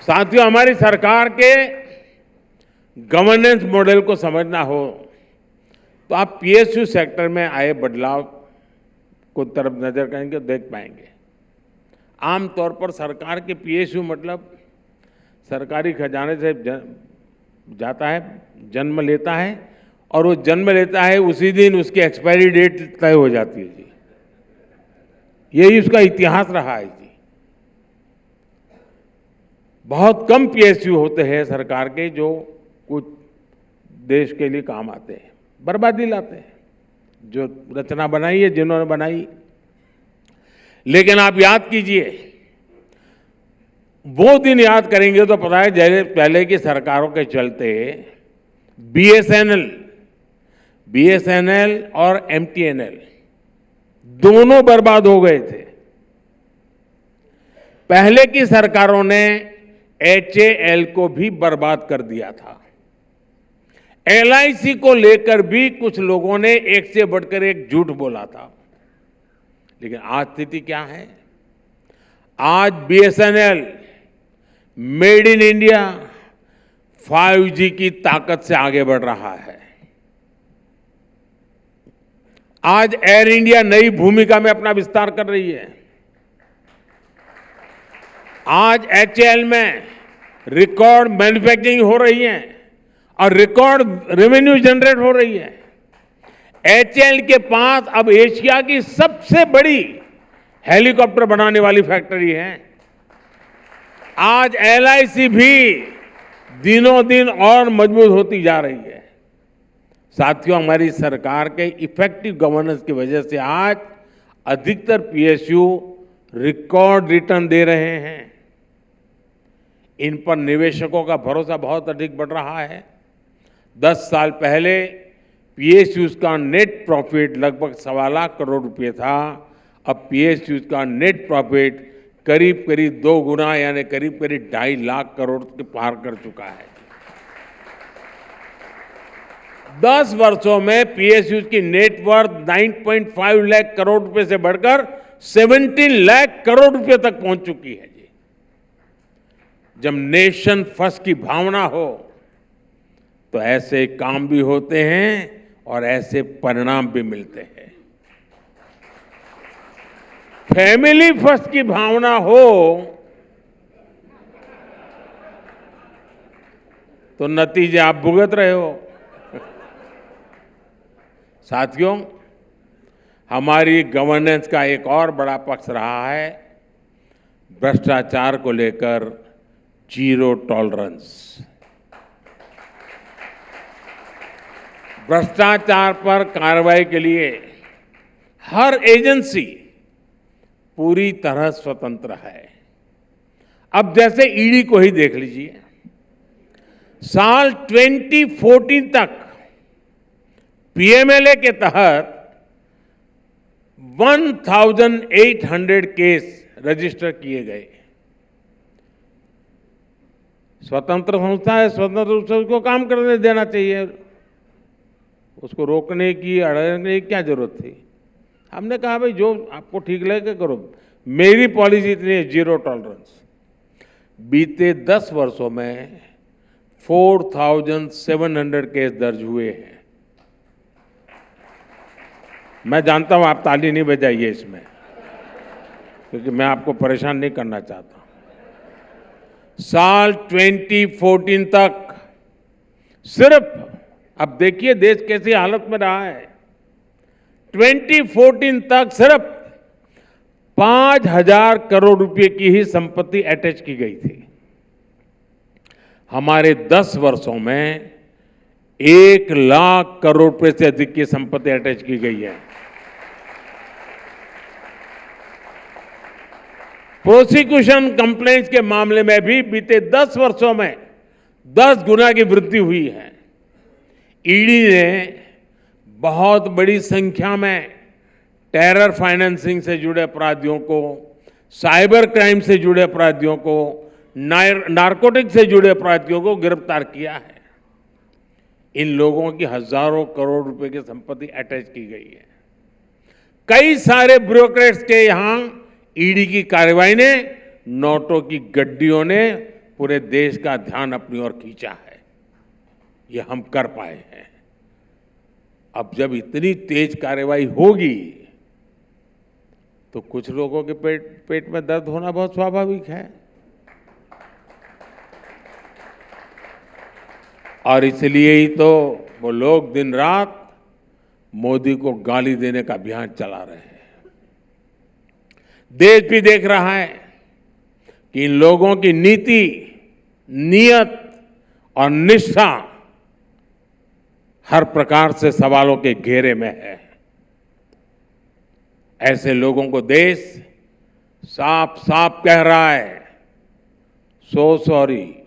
साथियों, हमारी सरकार के गवर्नेंस मॉडल को समझना हो तो आप पीएसयू सेक्टर में आए बदलाव को तरफ नजर करेंगे तो देख पाएंगे। आमतौर पर सरकार के पीएसयू मतलब सरकारी खजाने से जाता है, जन्म लेता है और वो जन्म लेता है उसी दिन उसकी एक्सपायरी डेट तय हो जाती है जी। यही उसका इतिहास रहा है जी। बहुत कम पीएसयू होते हैं सरकार के जो कुछ देश के लिए काम आते हैं, बर्बादी लाते हैं। जो रचना बनाई है जिन्होंने बनाई, लेकिन आप याद कीजिए, वो दिन याद करेंगे तो पता है जैसे पहले की सरकारों के चलते बीएसएनएल और एमटीएनएल दोनों बर्बाद हो गए थे। पहले की सरकारों ने एचएएल को भी बर्बाद कर दिया था। एलआईसी को लेकर भी कुछ लोगों ने एक से बढ़कर एक झूठ बोला था। लेकिन आज स्थिति क्या है? आज BSNL made in India 5G की ताकत से आगे बढ़ रहा है। आज एयर इंडिया नई भूमिका में अपना विस्तार कर रही है। आज एचएएल में रिकॉर्ड मैन्युफैक्चरिंग हो रही है और रिकॉर्ड रेवेन्यू जनरेट हो रही है। एचएएल के पास अब एशिया की सबसे बड़ी हेलीकॉप्टर बनाने वाली फैक्ट्री है। आज एलआईसी भी दिनों दिन और मजबूत होती जा रही है। साथियों, हमारी सरकार के इफेक्टिव गवर्नेंस की वजह से आज अधिकतर पीएसयू रिकॉर्ड रिटर्न दे रहे हैं। इन पर निवेशकों का भरोसा बहुत अधिक बढ़ रहा है। 10 साल पहले पीएसयूज का नेट प्रॉफिट लगभग 1.25 लाख करोड़ रुपए था। अब पीएसयूज का नेट प्रॉफिट करीब करीब 2 गुना यानी करीब करीब 2.5 लाख करोड़ के पार कर चुका है। 10 वर्षों में पीएसयूज की नेटवर्थ 9.5 लाख करोड़ रुपए से बढ़कर 17 लाख करोड़ रुपए तक पहुंच चुकी है जी। जब नेशन फर्स्ट की भावना हो तो ऐसे काम भी होते हैं और ऐसे परिणाम भी मिलते हैं। फैमिली फर्स्ट की भावना हो तो नतीजे आप भुगत रहे हो। साथियों, हमारी गवर्नेंस का एक और बड़ा पक्ष रहा है भ्रष्टाचार को लेकर जीरो टॉलरेंस। भ्रष्टाचार पर कार्रवाई के लिए हर एजेंसी पूरी तरह स्वतंत्र है। अब जैसे ईडी को ही देख लीजिए, साल 2014 तक पीएमएलए के तहत 1800 केस रजिस्टर किए गए। स्वतंत्र संस्था है, स्वतंत्र रूप से उसको काम करने देना चाहिए। उसको रोकने की, अड़ने की क्या जरूरत थी? हमने कहा भाई जो आपको ठीक लगे करो। मेरी पॉलिसी इतनी है, जीरो टॉलरेंस। बीते 10 वर्षों में 4700 केस दर्ज हुए हैं। मैं जानता हूं आप ताली नहीं बजाइए इसमें, क्योंकि मैं आपको परेशान नहीं करना चाहता। साल 2014 तक सिर्फ, अब देखिए देश कैसी हालत में रहा है, 2014 तक सिर्फ 5000 करोड़ रुपए की ही संपत्ति अटैच की गई थी। हमारे 10 वर्षों में 1 लाख करोड़ रुपए से अधिक की संपत्ति अटैच की गई है। प्रोसिक्यूशन कंप्लेंट्स के मामले में भी बीते 10 वर्षों में 10 गुना की वृद्धि हुई है। ईडी ने बहुत बड़ी संख्या में टेरर फाइनेंसिंग से जुड़े अपराधियों को, साइबर क्राइम से जुड़े अपराधियों को, नारकोटिक से जुड़े अपराधियों को गिरफ्तार किया है। इन लोगों की हजारों करोड़ रुपए की संपत्ति अटैच की गई है। कई सारे ब्यूरोक्रेट्स के यहां ईडी की कार्रवाई ने, नोटों की गड्डियों ने पूरे देश का ध्यान अपनी ओर खींचा है। ये हम कर पाए हैं। अब जब इतनी तेज कार्रवाई होगी तो कुछ लोगों के पेट में दर्द होना बहुत स्वाभाविक है। और इसलिए ही तो वो लोग दिन रात मोदी को गाली देने का अभियान चला रहे हैं। देश भी देख रहा है कि इन लोगों की नीति, नियत और निष्ठा हर प्रकार से सवालों के घेरे में है। ऐसे लोगों को देश साफ साफ कह रहा है, सो सॉरी।